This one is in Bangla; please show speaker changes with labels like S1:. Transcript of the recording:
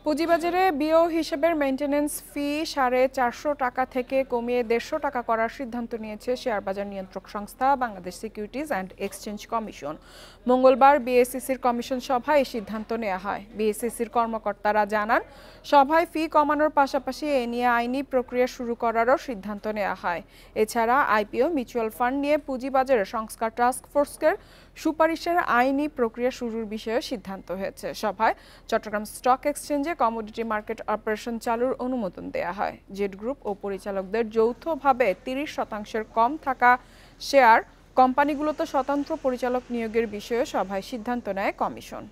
S1: পুঁজিবাজারে বিও হিসেবের মেইনটেন্যান্স ফি 450 টাকা থেকে কমিয়ে 150 টাকা করার সিদ্ধান্ত নিয়েছে শেয়ারবাজার নিয়ন্ত্রক সংস্থা Bangladesh securities and exchange commission. মঙ্গলবার বিএসইসির কমিশন সভায় এই সিদ্ধান্ত নেওয়া হয়। বিএসইসির কর্মকর্তারা জানান, সভায় ফি কমানোর পাশাপাশি এ নিয়ে আইনি প্রক্রিয়া শুরু করারও সিদ্ধান্ত নেওয়া হয়। এছাড়া আইপিও, মিউচুয়াল ফান্ড নিয়ে পুঁজিবাজারের সংস্কার টাস্ক ফোর্সের সুপারিশের আইনি প্রক্রিয়া শুরুর বিষয়ে সিদ্ধান্ত হয়েছে। সভায় চট্টগ্রাম স্টক এক্সচেঞ্জে কমোডিটি মার্কেট অপারেশন চালুর অনুমোদন দেয়া হয়। জেড গ্রুপ ও পরিচালকদের যৌথভাবে 30% কম থাকা শেয়ার কোম্পানিগুলোতে স্বতন্ত্র পরিচালক নিয়োগের বিষয়ে সভায় সিদ্ধান্ত নেয় কমিশন।